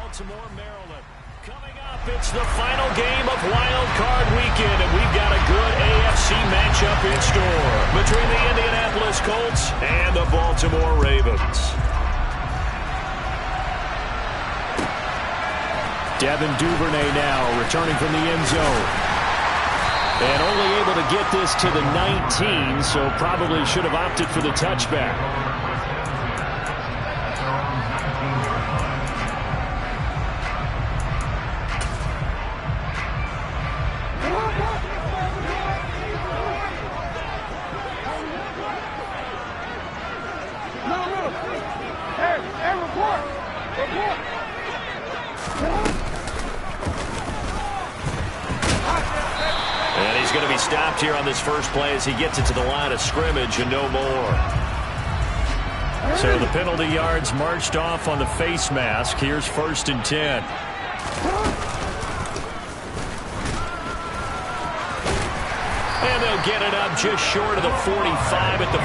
Baltimore, Maryland. Coming up, it's the final game of Wild Card Weekend, and we've got a good AFC matchup in store between the Indianapolis Colts and the Baltimore Ravens. Devin Duvernay now returning from the end zone. And only able to get this to the 19, so probably should have opted for the touchback. And he's going to be stopped here on this first play as he gets it to the line of scrimmage and no more. So the penalty yards marched off on the face mask. Here's 1st and 10. And they'll get it up just short of the 45 at the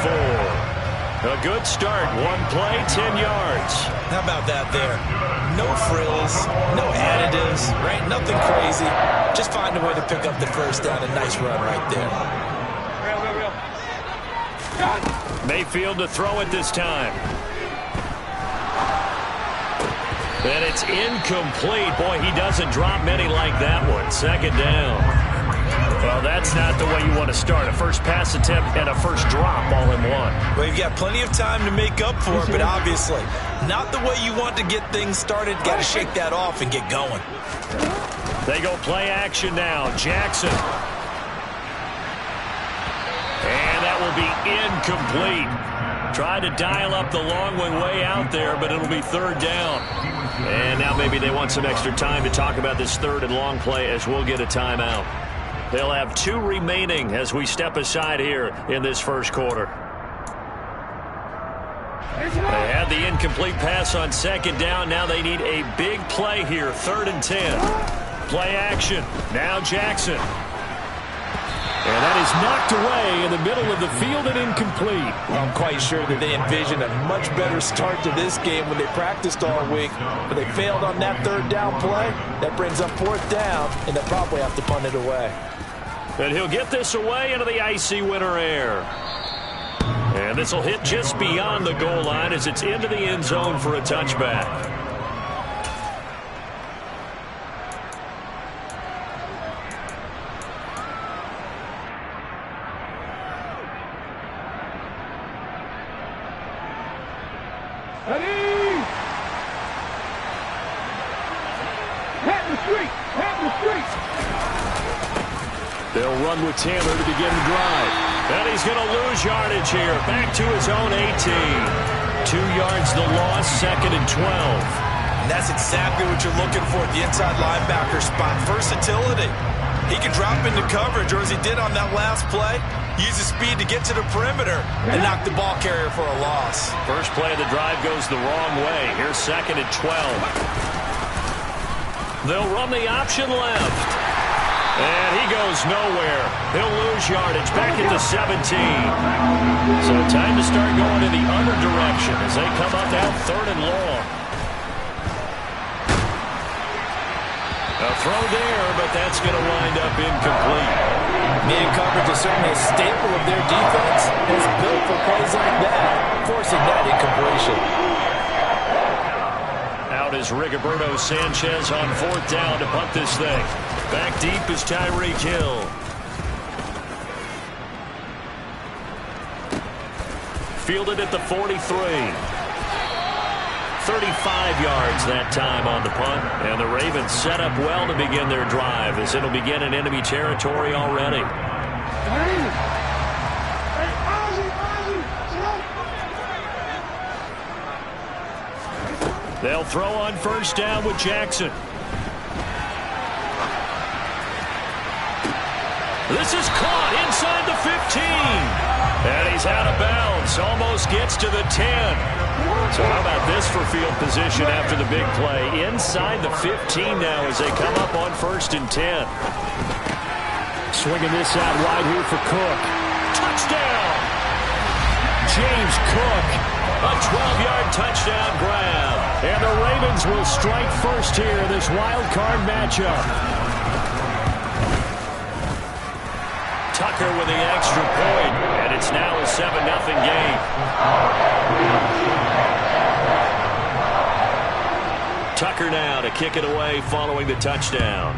44. A good start. One play, 10 yards. How about that there? No frills, no additives, right? Nothing crazy. Just find a way to pick up the first down. A nice run right there. Mayfield to throw it this time. And it's incomplete. Boy, he doesn't drop many like that one. 2nd down. Well, that's not the way you want to start. A first pass attempt and a first drop all in one. Well, you've got plenty of time to make up for it, but obviously not the way you want to get things started. Got to shake that off and get going. They go play action now. Jackson. And that will be incomplete. Tried to dial up the long one way out there, but it'll be 3rd down. And now maybe they want some extra time to talk about this 3rd and long play as we'll get a timeout. They'll have 2 remaining as we step aside here in this first quarter. They had the incomplete pass on 2nd down. Now they need a big play here. 3rd and 10. Play action. Now Jackson. And that is knocked away in the middle of the field and incomplete. I'm quite sure that they envisioned a much better start to this game when they practiced all week. But they failed on that 3rd down play. That brings up 4th down, and they'll probably have to punt it away. And he'll get this away into the icy winter air. And this will hit just beyond the goal line as it's into the end zone for a touchback. They'll run with Taylor to begin the drive. And he's going to lose yardage here. Back to his own 18. 2 yards the loss, 2nd and 12. And that's exactly what you're looking for at the inside linebacker spot. Versatility. He can drop into coverage, or as he did on that last play, use his speed to get to the perimeter and knock the ball carrier for a loss. First play of the drive goes the wrong way. Here's 2nd and 12. They'll run the option left. And he goes nowhere. He'll lose yardage back at the 17. So time to start going in the other direction as they come up out 3rd and long. A throw there, but that's going to wind up incomplete. Man coverage is certainly a staple of their defense. It's built for plays like that, forcing that incompletion. Out is Rigoberto Sanchez on 4th down to punt this thing. Back deep is Tyreek Hill. Fielded at the 43. 35 yards that time on the punt. And the Ravens set up well to begin their drive as it'll begin in enemy territory already. They'll throw on 1st down with Jackson. This is caught inside the 15. And he's out of bounds. Almost gets to the 10. So how about this for field position after the big play? Inside the 15 now as they come up on 1st and 10. Swinging this out wide here for Cook. Touchdown! James Cook A 12-yard touchdown grab. And the Ravens will strike first here in this wild card matchup. Tucker with the extra point, and it's now a 7-0 game. Tucker now to kick it away following the touchdown.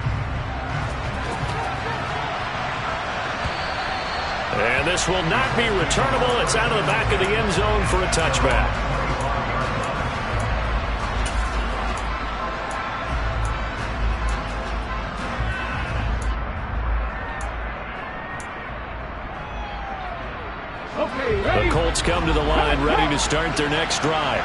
And this will not be returnable. It's out of the back of the end zone for a touchback. The Colts come to the line ready to start their next drive.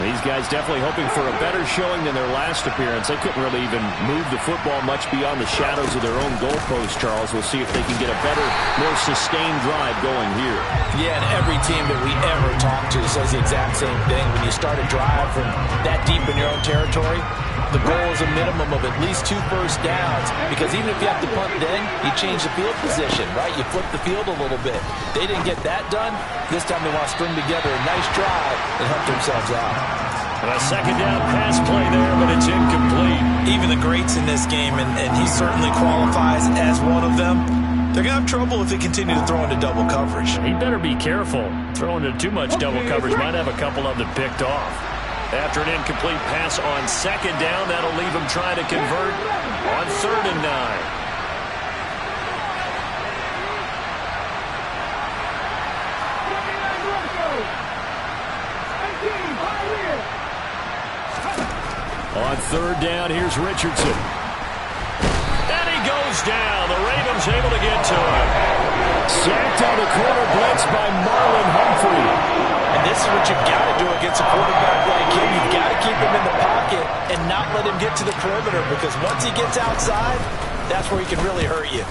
These guys definitely hoping for a better showing than their last appearance. They couldn't really even move the football much beyond the shadows of their own goalpost, Charles. We'll see if they can get a better, more sustained drive going here. Yeah, and every team that we ever talk to says the exact same thing. When you start a drive from that deep in your own territory, the goal is a minimum of at least 2 first downs, because even if you have to punt then, you change the field position, right? You flip the field a little bit. They didn't get that done. This time they want to string together a nice drive and help themselves out. A second down pass play there, but it's incomplete. Even the greats in this game, and he certainly qualifies as one of them, they're going to have trouble if they continue to throw into double coverage. He better be careful. Throwing into too much double coverage might have a couple of them picked off. After an incomplete pass on second down, that'll leave him trying to convert on 3rd and 9. On 3rd down, here's Richardson. And he goes down. The Ravens able to get to him. Sacked on the corner blitz by Marlon Humphrey. And this is what you've got to do against a quarterback like him. You've got to keep him in the pocket and not let him get to the perimeter, because once he gets outside, that's where he can really hurt you.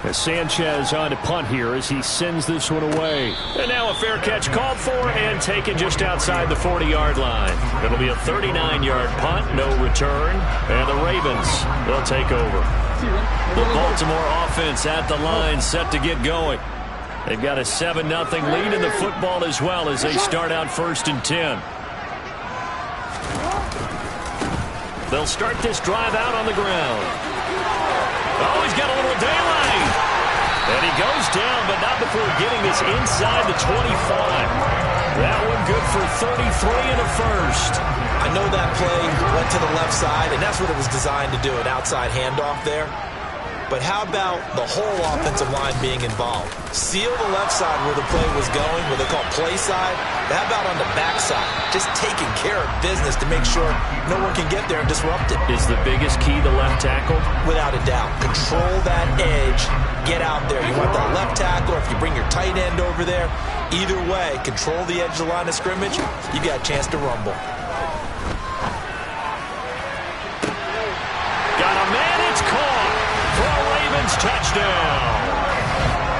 As Sanchez on to punt here as he sends this one away. And now a fair catch called for and taken just outside the 40-yard line. It'll be a 39-yard punt, no return. And the Ravens, they'll take over. The Baltimore offense at the line, set to get going. They've got a 7-0 lead in the football as well as they start out 1st and 10. They'll start this drive out on the ground. Oh, he's got a little daylight. And he goes down, but not before getting this inside the 25. That one good for 33 and a first. I know that play went to the left side, and that's what it was designed to do, an outside handoff there. But how about the whole offensive line being involved? Seal the left side where the play was going, what they call play side. But how about on the back side? Just taking care of business to make sure no one can get there and disrupt it. Is the biggest key the left tackle? Without a doubt. Control that edge. Get out there. You want that left tackle, or if you bring your tight end over there, either way, control the edge of the line of scrimmage, you got a chance to rumble. Got a man, it's caught for a Ravens touchdown.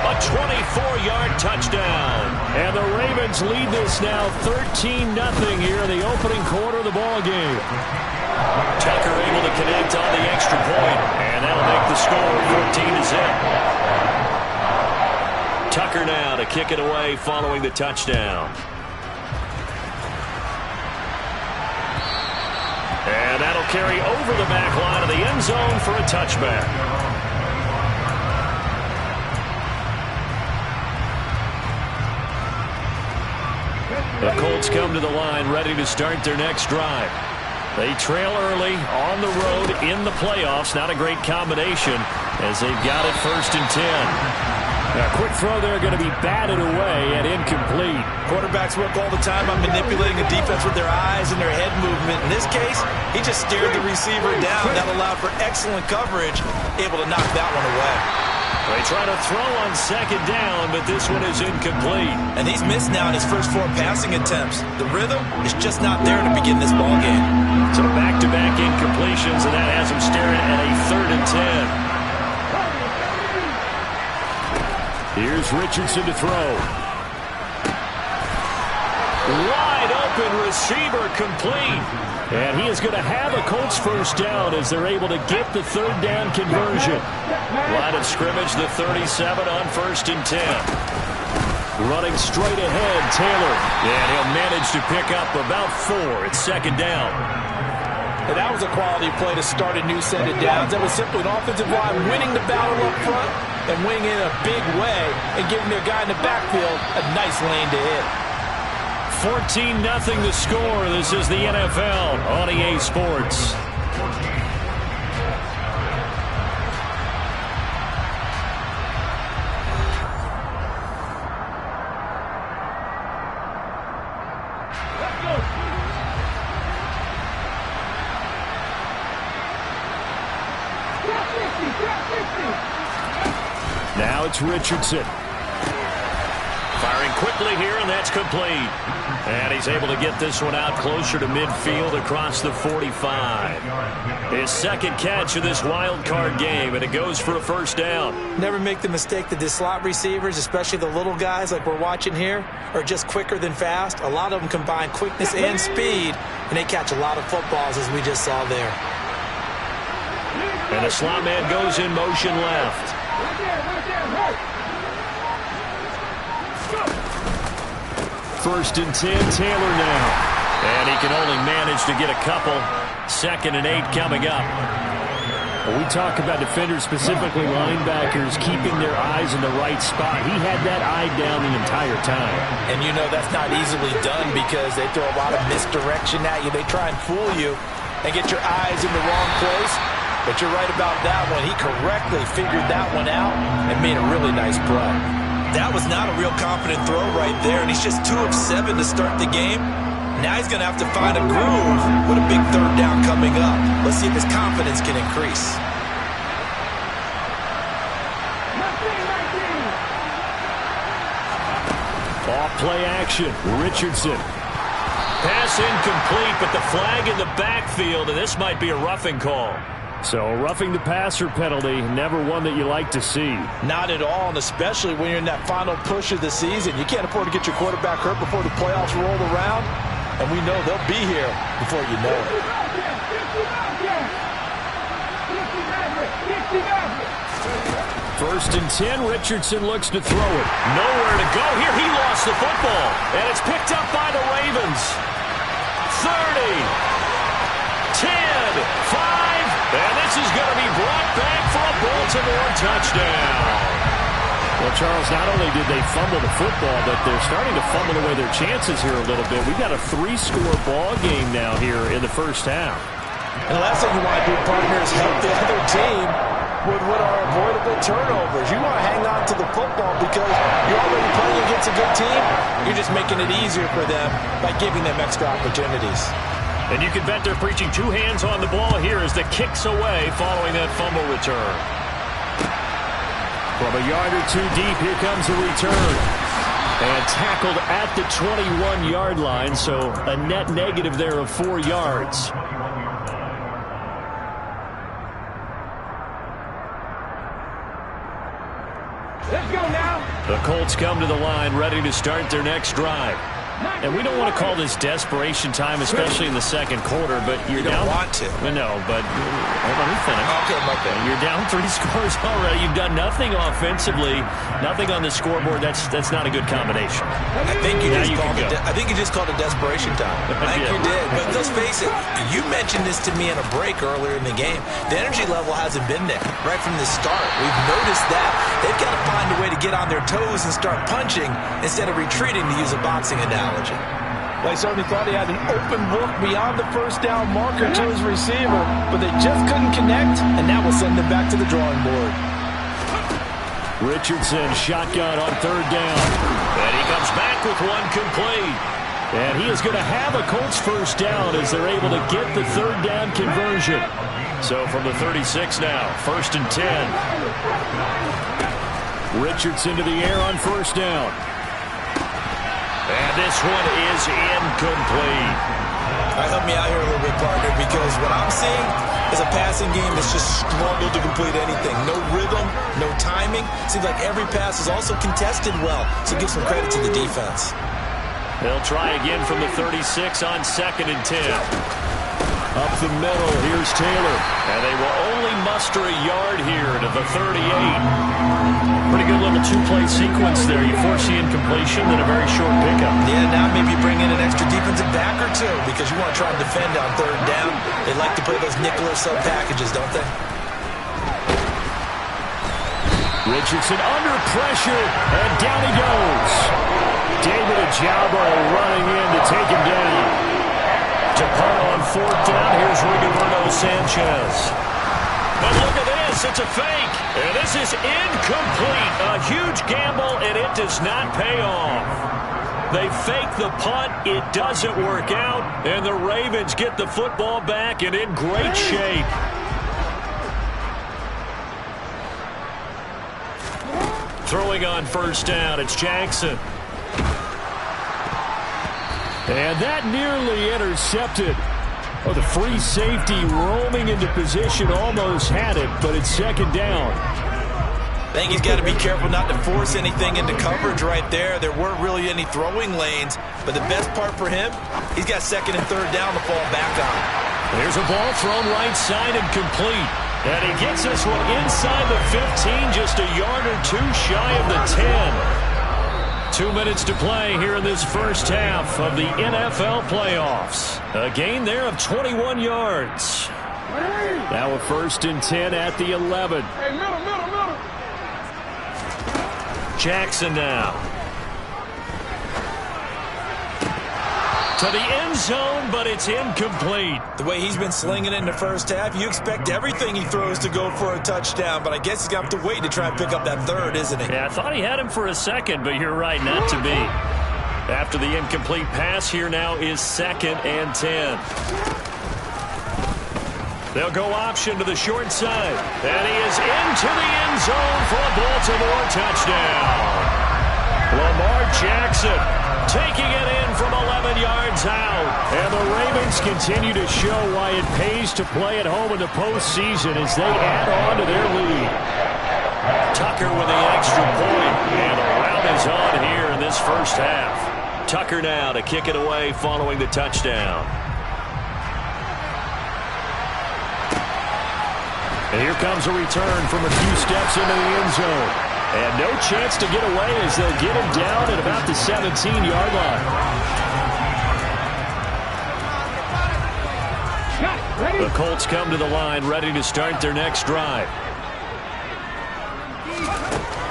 A 24-yard touchdown. And the Ravens lead this now 13-0 here in the opening quarter of the ball game. Tucker able to connect on the extra point, and that'll make the score 14-0. Tucker now to kick it away following the touchdown. And that'll carry over the back line of the end zone for a touchback. The Colts come to the line ready to start their next drive. They trail early on the road in the playoffs. Not a great combination as they've got it 1st and 10. Now, a quick throw there going to be batted away and incomplete. Quarterbacks work all the time on manipulating the defense with their eyes and their head movement. In this case, he just stared the receiver down. That allowed for excellent coverage, able to knock that one away. They try to throw on second down, but this one is incomplete. And he's missed now in his first 4 passing attempts. The rhythm is just not there to begin this ball game. So back-to-back incompletions, and that has him staring at a 3rd and 10. Here's Richardson to throw. Wide open receiver complete. And he is going to have a Colts first down as they're able to get the 3rd down conversion. Line of scrimmage, the 37 on 1st and 10. Running straight ahead, Taylor. And he'll manage to pick up about 4. It's second down. And that was a quality play to start a new set of downs. That was simply an offensive line winning the battle up front and winning in a big way and giving their guy in the backfield a nice lane to hit. 14-0 the score. This is the NFL on EA Sports. Now it's Richardson. Firing quickly here, and that's complete. And he's able to get this one out closer to midfield across the 45. His second catch of this wild card game, and it goes for a first down. Never make the mistake that the slot receivers, especially the little guys like we're watching here, are just quicker than fast. A lot of them combine quickness and speed, and they catch a lot of footballs, as we just saw there. And the slot man goes in motion left. First and 10, Taylor now. And he can only manage to get a couple. 2nd and 8 coming up. When we talk about defenders, specifically linebackers, keeping their eyes in the right spot. He had that eye down the entire time. And you know that's not easily done because they throw a lot of misdirection at you. They try and fool you and get your eyes in the wrong place. But you're right about that one. He correctly figured that one out and made a really nice play. That was not a real confident throw right there, and he's just 2 of 7 to start the game. Now he's going to have to find a groove with a big third down coming up. Let's see if his confidence can increase. Off play action, Richardson. Pass incomplete, but the flag in the backfield, and this might be a roughing call. So roughing the passer penalty, never one that you like to see. Not at all, and especially when you're in that final push of the season. You can't afford to get your quarterback hurt before the playoffs roll around, and we know they'll be here before you know it. First and 10, Richardson looks to throw it. Nowhere to go here. He lost the football, and it's picked up by the Ravens. 30, 10, 5. And this is going to be brought back for a Baltimore touchdown. Well, Charles, not only did they fumble the football, but they're starting to fumble away their chances here a little bit. We've got a 3-score ball game now here in the first half. And the last thing you want to do, partner, is help the other team with what are avoidable turnovers. You want to hang on to the football because you're already playing against a good team. You're just making it easier for them by giving them extra opportunities. And you can bet they're preaching 2 hands on the ball here as the kick's away following that fumble return. From a yard or 2 deep, here comes the return. And tackled at the 21-yard line, so a net negative there of 4 yards. Let's go now. The Colts come to the line, ready to start their next drive. And we don't want to call this desperation time, especially in the second quarter, but you're down. You don't want to. No, but let me finish. Okay, my bad. You're down 3 scores already. You've done nothing offensively, nothing on the scoreboard. That's not a good combination. I think you just called it desperation time. I think you did. But let's face it, you mentioned this to me in a break earlier in the game. The energy level hasn't been there right from the start. We've noticed that they've got to find a way to get on their toes and start punching instead of retreating, to use a boxing analogy. Well, I certainly thought he had an open look beyond the first down marker to his receiver, but they just couldn't connect, and that will send them back to the drawing board. Richardson shotgun on 3rd down. And he comes back with one complete. And he is going to have a Colts first down as they're able to get the 3rd down conversion. So from the 36 now, 1st and 10. Richardson to the air on 1st down. And this one is incomplete. Help me out here a little bit, partner, because what I'm seeing is a passing game that's just struggled to complete anything. No rhythm, no timing. Seems like every pass is also contested well, so give some credit to the defense. They'll try again from the 36 on 2nd and 10. Up the middle, here's Taylor. And they will only muster a yard here to the 38. Pretty good little two-play sequence there. You force the incompletion, then a very short pickup. Yeah, now maybe bring in an extra defensive back or two because you want to try and defend on third down. They like to play those nickel or sub packages, don't they? Richardson under pressure, and down he goes. David Ojabo running in to take him down. To punt on fourth down, here's Rigoberto Sanchez. And look at this, it's a fake. And this is incomplete. A huge gamble, and it does not pay off. They fake the punt, it doesn't work out, and the Ravens get the football back and in great shape. Throwing on first down, it's Jackson. And that nearly intercepted. Oh, the free safety roaming into position almost had it, but it's second down. I think he's got to be careful not to force anything into coverage right there. There weren't really any throwing lanes, but the best part for him, he's got second and third down to fall back on. There's a ball thrown right side and complete. And he gets this one inside the 15, just a yard or two shy of the 10. 2 minutes to play here in this first half of the NFL playoffs. A gain there of 21 yards. Now a 1st and 10 at the 11. Hey, middle. Jackson now. To the end zone, but it's incomplete. The way he's been slinging it in the first half, you expect everything he throws to go for a touchdown, but I guess he's going to have to wait to try and pick up that third, isn't he? Yeah, I thought he had him for a second, but you're right, not to be. After the incomplete pass, here now is 2nd and 10. They'll go option to the short side. And he is into the end zone for a Baltimore touchdown. Lamar Jackson taking it in from 11 yards out. And the Ravens continue to show why it pays to play at home in the postseason as they add on to their lead. Tucker with the extra point. And the rout is on here in this first half. Tucker now to kick it away following the touchdown. And here comes a return from a few steps into the end zone. And no chance to get away as they'll get him down at about the 17-yard line. The Colts come to the line ready to start their next drive.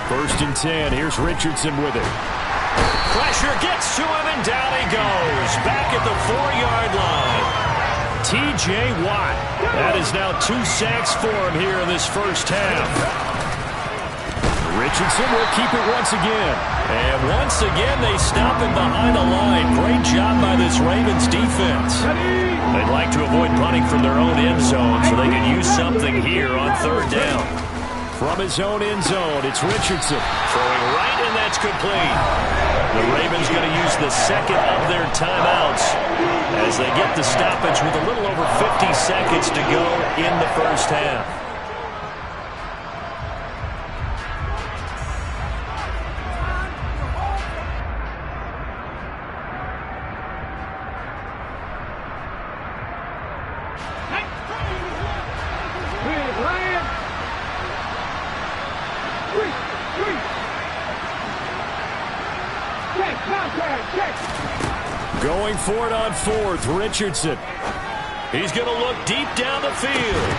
1st and 10. Here's Richardson with it. Pressure gets to him and down he goes. Back at the 4-yard line. T.J. Watt. That is now 2 sacks for him here in this first half. Richardson will keep it once again. And once again, they stop him behind the line. Great job by this Ravens defense. They'd like to avoid punting from their own end zone so they can use something here on 3rd down. From his own end zone, it's Richardson. Throwing right, and that's complete. The Ravens going to use the 2nd of their timeouts as they get the stoppage with a little over 50 seconds to go in the first half. Going for it on 4th, Richardson. He's going to look deep down the field.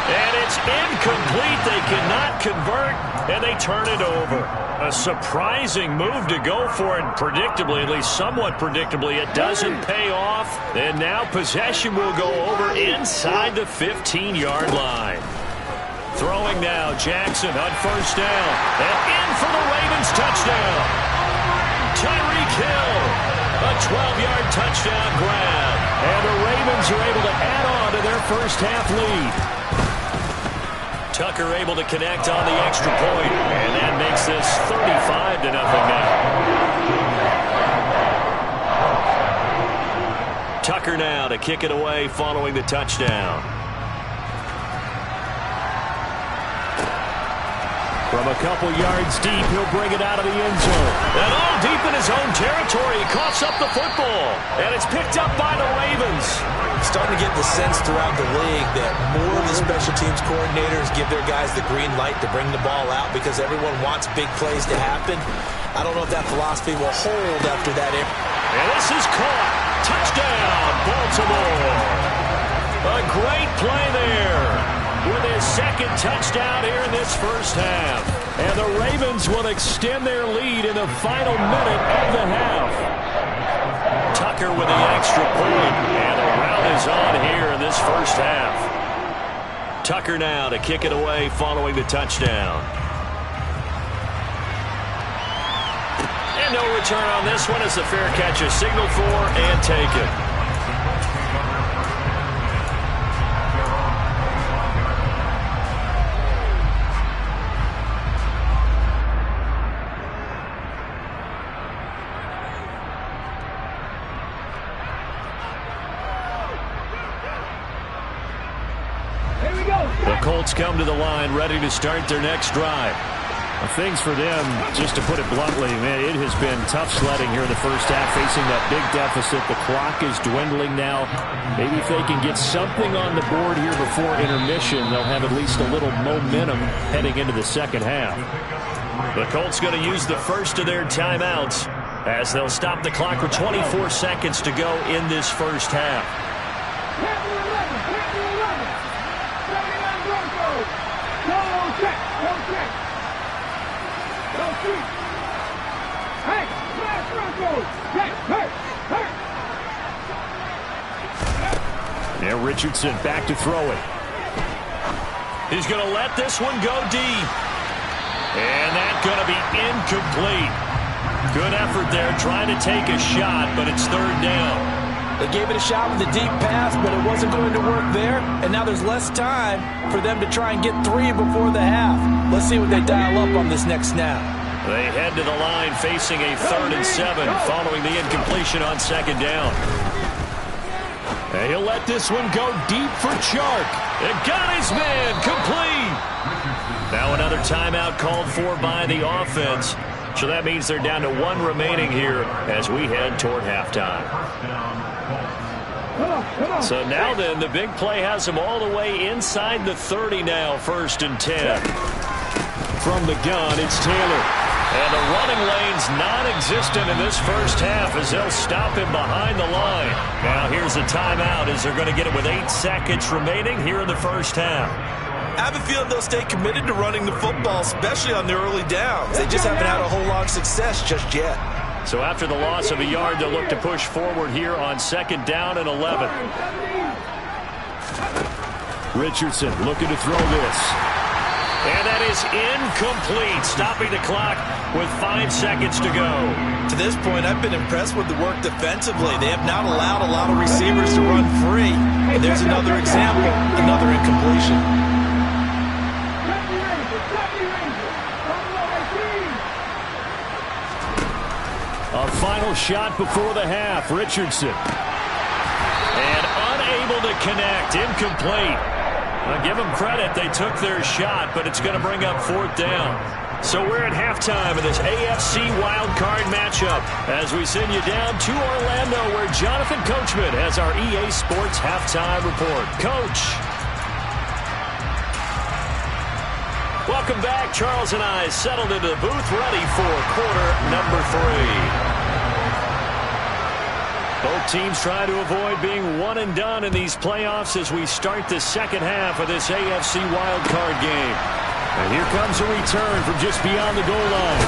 And it's incomplete. They cannot convert, and they turn it over. A surprising move to go for it. Predictably, at least somewhat predictably, it doesn't pay off. And now possession will go over inside the 15-yard line. Throwing now, Jackson on 1st down. And in for the Ravens touchdown. Tyreek Hill, a 12-yard touchdown grab. And the Ravens are able to add on to their first half lead. Tucker able to connect on the extra point, and that makes this 35-0 now. Tucker now to kick it away following the touchdown. From a couple yards deep, he'll bring it out of the end zone. And all deep in his own territory, he coughs up the football. And it's picked up by the Ravens. Starting to get the sense throughout the league that more of the special teams coordinators give their guys the green light to bring the ball out because everyone wants big plays to happen. I don't know if that philosophy will hold after that. And this is caught. Touchdown, Baltimore. A great play there with his second touchdown here in this first half. And the Ravens will extend their lead in the final minute of the half. Tucker with the extra point. And the rout is on here in this first half. Tucker now to kick it away following the touchdown. And no return on this one as the fair catch is signaled for and taken. The Colts come to the line ready to start their next drive. Things for them, just to put it bluntly, man, it has been tough sledding here in the first half, facing that big deficit. The clock is dwindling now. Maybe if they can get something on the board here before intermission, they'll have at least a little momentum heading into the second half. The Colts going to use the first of their timeouts as they'll stop the clock with 24 seconds to go in this first half. Now Richardson back to throw it. He's going to let this one go deep. And that's going to be incomplete. Good effort there trying to take a shot, but it's third down. They gave it a shot with a deep pass, but it wasn't going to work there. And now there's less time for them to try and get three before the half. Let's see what they dial up on this next snap. They head to the line facing a 3rd and 7 following the incompletion on second down. And he'll let this one go deep for Chark. It got his man complete. Now another timeout called for by the offense. So that means they're down to one remaining here as we head toward halftime. So now then, the big play has them all the way inside the 30 now, 1st and 10. From the gun, it's Taylor. And the running lane's non-existent in this first half as they'll stop him behind the line. Now here's a timeout as they're going to get it with 8 seconds remaining here in the first half. I have a feeling they'll stay committed to running the football, especially on the early downs. They just haven't had a whole lot of success just yet. So after the loss of a yard, they'll look to push forward here on 2nd down and 11. Richardson looking to throw this. And that is incomplete, stopping the clock with 5 seconds to go. To this point, I've been impressed with the work defensively. They have not allowed a lot of receivers to run free. And there's another example, another incompletion. A final shot before the half, Richardson. And unable to connect, incomplete. I'll give them credit, they took their shot, but it's going to bring up 4th down. So we're at halftime of this AFC wildcard matchup as we send you down to Orlando where Jonathan Coachman has our EA Sports halftime report. Coach. Welcome back. Charles and I settled into the booth ready for quarter number 3. Both teams try to avoid being one and done in these playoffs as we start the second half of this AFC wildcard game. And here comes a return from just beyond the goal line.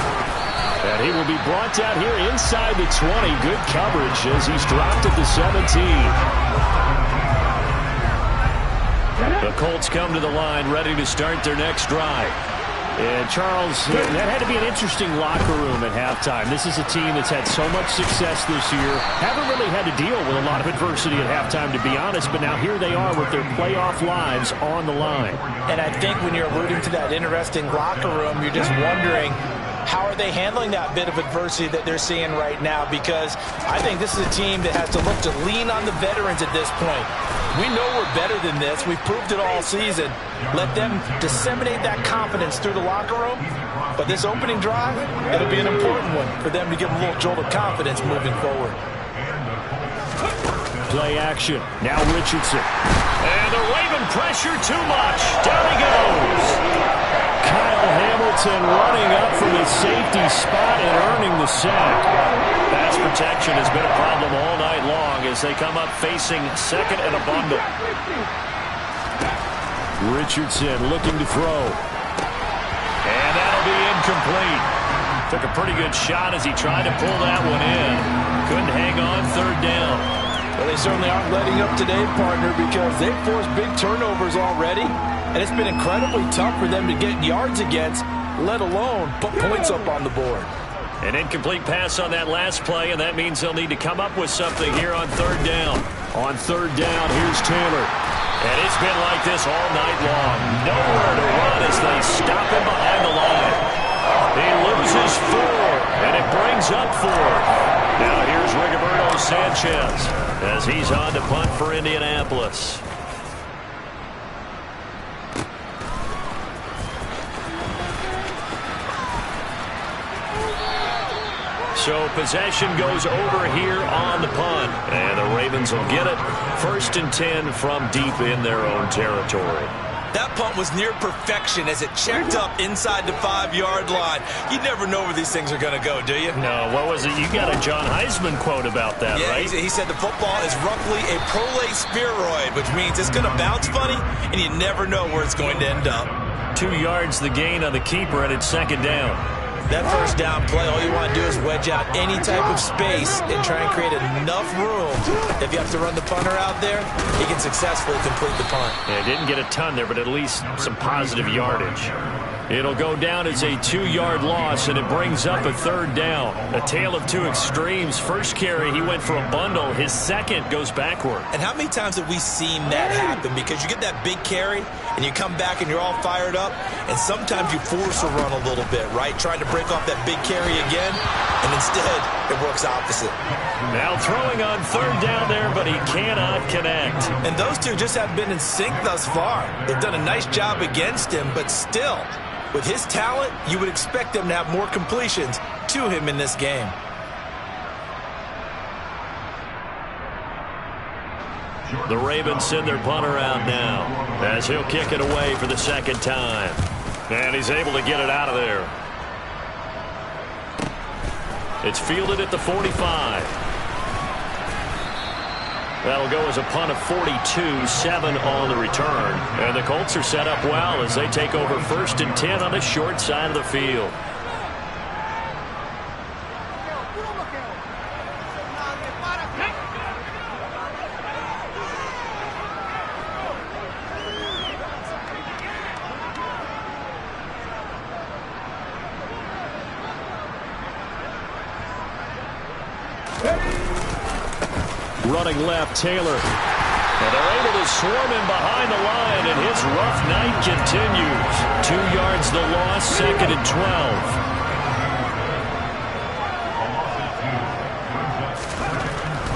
And he will be brought down here inside the 20. Good coverage as he's dropped at the 17. The Colts come to the line ready to start their next drive. And Charles, that had to be an interesting locker room at halftime. This is a team that's had so much success this year. Haven't really had to deal with a lot of adversity at halftime, to be honest. But now here they are with their playoff lives on the line. And I think when you're alluding to that interesting locker room, you're just wondering how are they handling that bit of adversity that they're seeing right now? Because I think this is a team that has to look to lean on the veterans at this point. We know we're better than this. We've proved it all season. Let them disseminate that confidence through the locker room. But this opening drive, it'll be an important one for them to give them a little jolt of confidence moving forward. Play action. Now Richardson. And the Raven pressure too much. Down he goes. Kyle Hamilton running up from his safety spot and earning the sack. Pass protection has been a problem all night long as they come up facing second and a bundle. Richardson looking to throw. And that'll be incomplete. Took a pretty good shot as he tried to pull that one in. Couldn't hang on third down. Well, they certainly aren't letting up today, partner, because they've forced big turnovers already. And it's been incredibly tough for them to get yards against, let alone put points up on the board. An incomplete pass on that last play, and that means they'll need to come up with something here on third down. On third down, here's Taylor. And it's been like this all night long. Nowhere to run as they stop him behind the line. He loses 4, and it brings up 4. Now here's Rigoberto Sanchez as he's on to punt for Indianapolis. So possession goes over here on the punt. And the Ravens will get it. 1st and 10 from deep in their own territory. That punt was near perfection as it checked up inside the 5-yard line. You never know where these things are going to go, do you? No, what was it? You got a John Heisman quote about that, yeah, right? He said the football is roughly a prolate spheroid, which means it's going to bounce funny, and you never know where it's going to end up. 2 yards the gain on the keeper, and it's second down. That first down play, all you want to do is wedge out any type of space and try and create enough room. If you have to run the punter out there, he can successfully complete the punt. Yeah, didn't get a ton there, but at least some positive yardage. It'll go down as a 2-yard loss, and it brings up a third down. A tale of two extremes. First carry, he went for a bundle. His second goes backward. And how many times have we seen that happen? Because you get that big carry, and you come back and you're all fired up, and sometimes you force a run a little bit, right? Trying to break off that big carry again, and instead it works opposite. Now throwing on third down there, but he cannot connect. And those two just have been in sync thus far. They've done a nice job against him, but still, with his talent, you would expect them to have more completions to him in this game. The Ravens send their punter out now as he'll kick it away for the second time. And he's able to get it out of there. It's fielded at the 45. That'll go as a punt of 42, 7 on the return. And the Colts are set up well as they take over 1st and 10 on the short side of the field. Running left, Taylor. And they're able to swarm him behind the line, and his rough night continues. 2 yards the loss, 2nd and 12.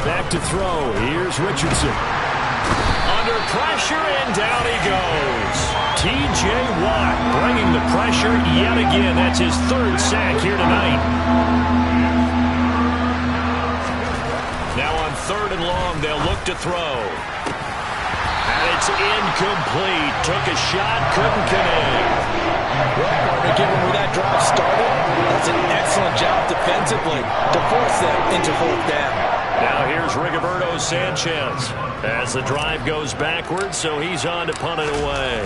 Back to throw. Here's Richardson. Under pressure, and down he goes. T.J. Watt bringing the pressure yet again. That's his 3rd sack here tonight. Now on 3rd and long, they'll look to throw. And it's incomplete. Took a shot, couldn't connect. Well, partner, given where that drive started, that's an excellent job defensively to force them into 4th down. Now here's Rigoberto Sanchez as the drive goes backwards, so he's on to punt it away.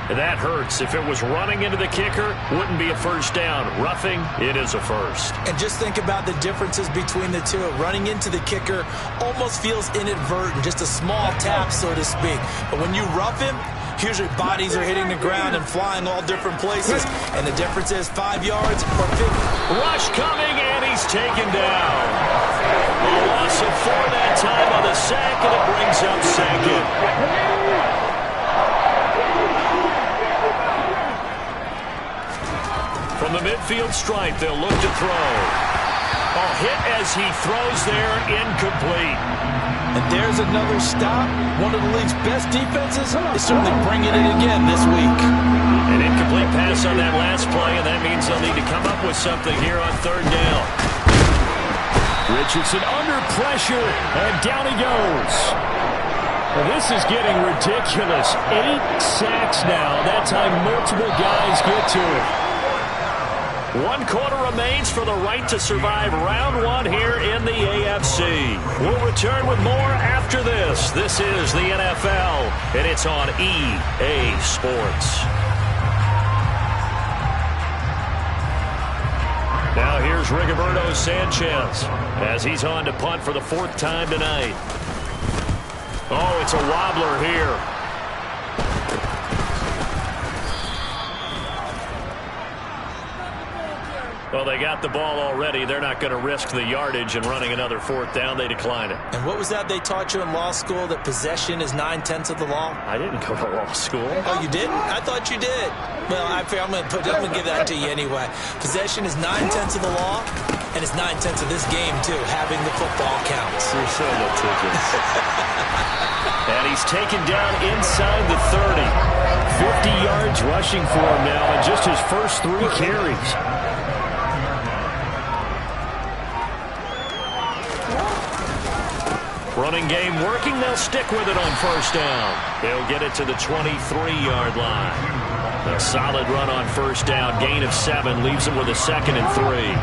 That hurts. If it was running into the kicker, wouldn't be a first down. Roughing, it is a first. And just think about the differences between the two. Running into the kicker almost feels inadvertent, just a small tap, so to speak. But when you rough him, Usually bodies are hitting the ground and flying all different places, and the difference is 5 yards or 50. Rush coming, and he's taken down. A loss of 4 that time on the sack, and it brings up second. From the midfield stripe, they'll look to throw. A hit as he throws there, incomplete. And there's another stop. One of the league's best defenses is certainly bringing it again this week. An incomplete pass on that last play, and that means they'll need to come up with something here on third down. Richardson under pressure, and down he goes. Well, this is getting ridiculous. 8 sacks now. That time multiple guys get to it. 1 quarter remains for the right to survive round 1 here in the AFC. We'll return with more after this. This is the NFL, and it's on EA Sports. Now here's Rigoberto Sanchez as he's on to punt for the 4th time tonight. Oh, it's a wobbler here. Well, they got the ball already. They're not going to risk the yardage and running another 4th down. They decline it. And what was that they taught you in law school, that possession is 9/10 of the law? I didn't go to law school. Oh, you didn't? I thought you did. Well, I'm going to give that to you anyway. Possession is 9/10 of the law, and it's 9/10 of this game, too. Having the football counts. You're so litigious. And he's taken down inside the 30. 50 yards rushing for him now in just his first 3 carries. Running game working. They'll stick with it on 1st down. They'll get it to the 23-yard line. A solid run on 1st down. Gain of 7 leaves them with a 2nd and 3.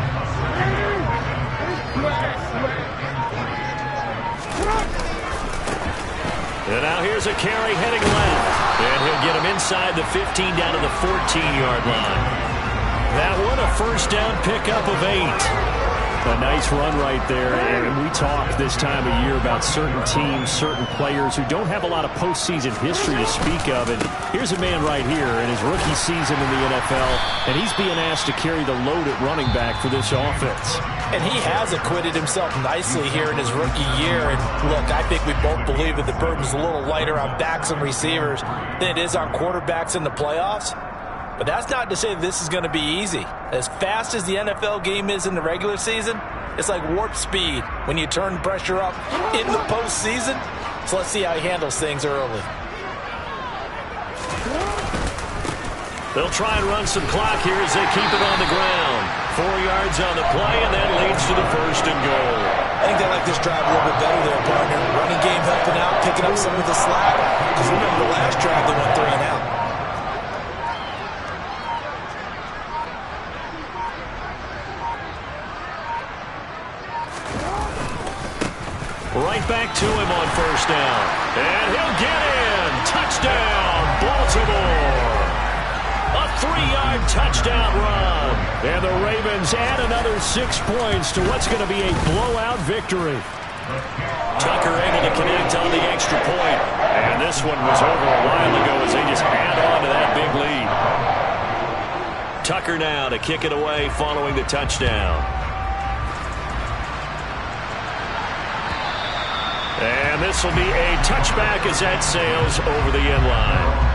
And now here's a carry heading left. And he'll get him inside the 15 down to the 14-yard line. That one a 1st down pickup of 8. A nice run right there, and we talk this time of year about certain teams, certain players who don't have a lot of postseason history to speak of. And here's a man right here in his rookie season in the NFL, and he's being asked to carry the load at running back for this offense. And he has acquitted himself nicely here in his rookie year. And look, I think we both believe that the burden's a little lighter on backs and receivers than it is on quarterbacks in the playoffs. But that's not to say that this is going to be easy. As fast as the NFL game is in the regular season, it's like warp speed when you turn pressure up in the postseason. So let's see how he handles things early. They'll try and run some clock here as they keep it on the ground. 4 yards on the play, and that leads to the 1st and goal. I think they like this drive a little bit better there, partner. Running game helping out, picking up some of the slack. Because remember the last drive they went 3 and out. Right back to him on 1st down. And he'll get in. Touchdown, Baltimore. A 3-yard touchdown run. And the Ravens add another 6 points to what's going to be a blowout victory. Tucker able to connect on the extra point. And this one was over a while ago as they just add on to that big lead. Tucker now to kick it away following the touchdown. And this will be a touchback as that sails over the end line.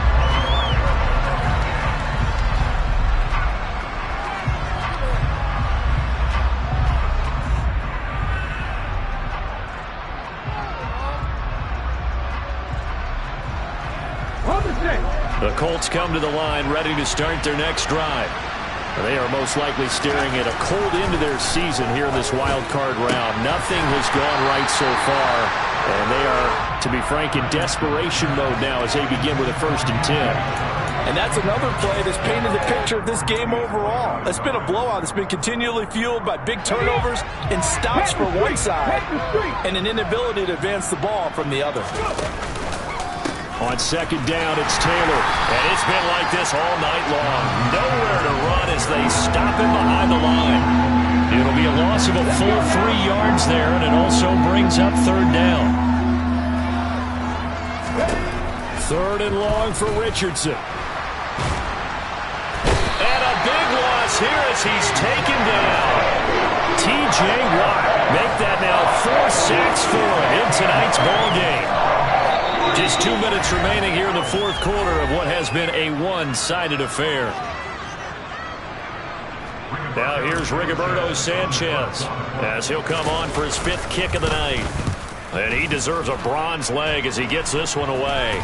The Colts come to the line ready to start their next drive. They are most likely staring at a cold end to their season here in this wild card round. Nothing has gone right so far, and they are, to be frank, in desperation mode now as they begin with a 1st and 10. And that's another play that's painted the picture of this game overall. It's been a blowout. It's been continually fueled by big turnovers and stops for one side and an inability to advance the ball from the other. On 2nd down, it's Taylor. And it's been like this all night long. Nowhere to run as they stop him behind the line. It'll be a loss of a full 3 yards there, and it also brings up 3rd down. Third and long for Richardson. And a big loss here as he's taken down. T.J. Watt make that now 4 sacks for him in tonight's ball game. Just 2 minutes remaining here in the fourth quarter of what has been a one-sided affair. Now here's Rigoberto Sanchez as he'll come on for his 5th kick of the night. And he deserves a bronze leg as he gets this one away.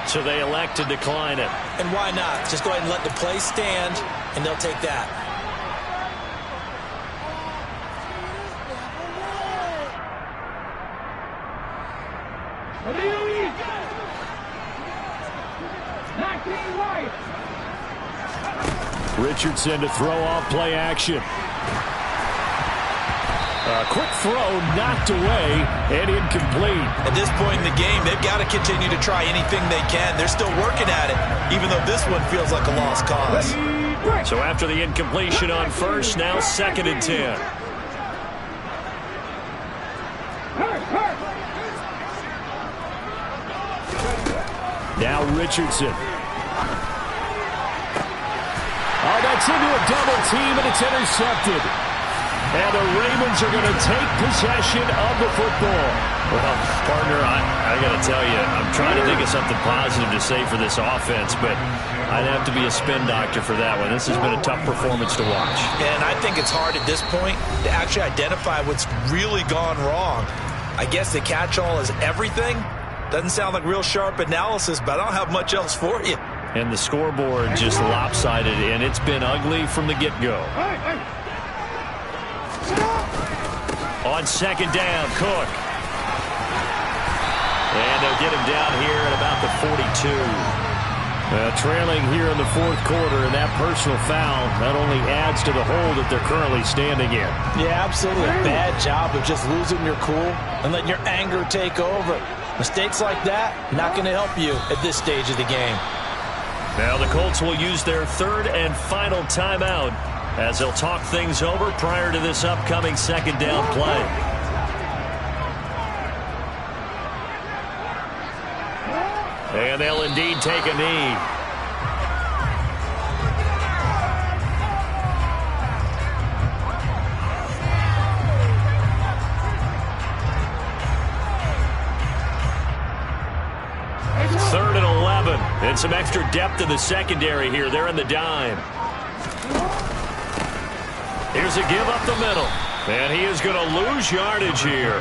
So they elect to decline it. And why not? Just go ahead and let the play stand, and they'll take that. Richardson to throw off play action. A quick throw knocked away and incomplete. At this point in the game, they've got to continue to try anything they can. They're still working at it, even though this one feels like a lost cause. So after the incompletion on first, now 2nd and 10. Now Richardson. Oh, that's into a double team, and it's intercepted. And the Ravens are going to take possession of the football. Well, partner, I got to tell you, I'm trying to think of something positive to say for this offense, but I'd have to be a spin doctor for that one. This has been a tough performance to watch. And I think it's hard at this point to actually identify what's really gone wrong. I guess the catch-all is everything. Doesn't sound like real sharp analysis, but I don't have much else for you. And the scoreboard just lopsided, and it's been ugly from the get-go. On 2nd down, Cook. And they'll get him down here at about the 42. Trailing here in the fourth quarter, and that personal foul not only adds to the hole that they're currently standing in. Yeah, absolutely. Bad job of just losing your cool and letting your anger take over. Mistakes like that, not going to help you at this stage of the game. Now the Colts will use their 3rd and final timeout as they'll talk things over prior to this upcoming 2nd down play. And they'll indeed take a knee. Third and 11. And some extra depth in the secondary here. They're in the dime. Here's a give up the middle. And he is going to lose yardage here.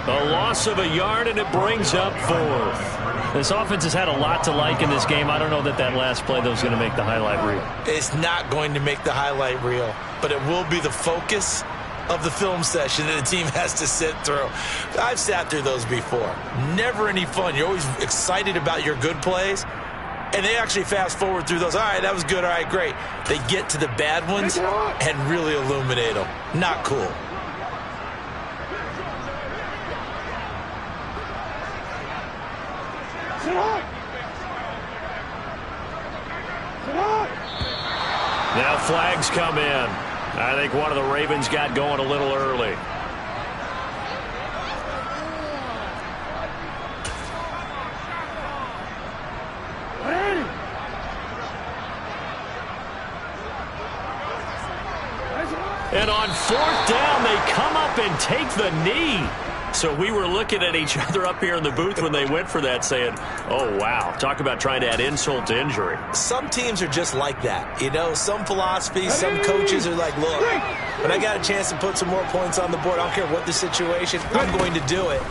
A loss of a yard, and it brings up 4th. This offense has had a lot to like in this game. I don't know that last play, though, is going to make the highlight reel. It's not going to make the highlight reel, but it will be the focus of the film session that the team has to sit through. I've sat through those before. Never any fun. You're always excited about your good plays, and they actually fast forward through those. All right, that was good. All right, great. They get to the bad ones and really illuminate them. Not cool. Now flags come in. I think one of the Ravens got going a little early. And on 4th down, they come up and take the knee. So we were looking at each other up here in the booth when they went for that saying, oh, wow, talk about trying to add insult to injury. Some teams are just like that. You know, some philosophies, some coaches are like, look, when I got a chance to put some more points on the board, I don't care what the situation, I'm going to do it.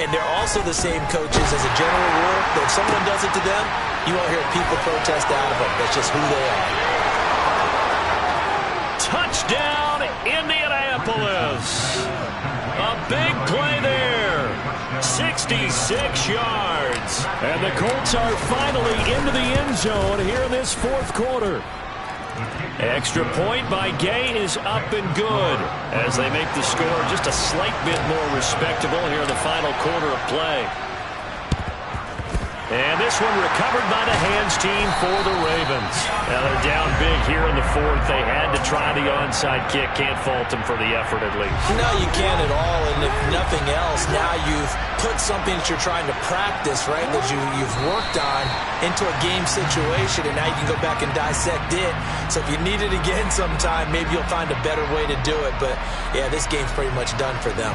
And they're also the same coaches as a general rule that if someone does it to them, you won't hear people protest out of them. That's just who they are. Touchdown, Indianapolis. A big play there. 66 yards. And the Colts are finally into the end zone here in this fourth quarter. Extra point by Gay is up and good as they make the score just a slight bit more respectable here in the final quarter of play. And this one recovered by the hands team for the Ravens. Now they're down big here in the fourth. They had to try the onside kick. Can't fault them for the effort at least. No, you can't at all. And if nothing else, now you've put something that you're trying to practice, right, that you've worked on into a game situation, and now you can go back and dissect it. So if you need it again sometime, maybe you'll find a better way to do it. But, yeah, this game's pretty much done for them.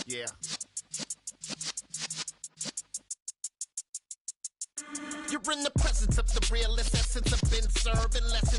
Yeah. You're in the presence of the realest essence of been serving lessons.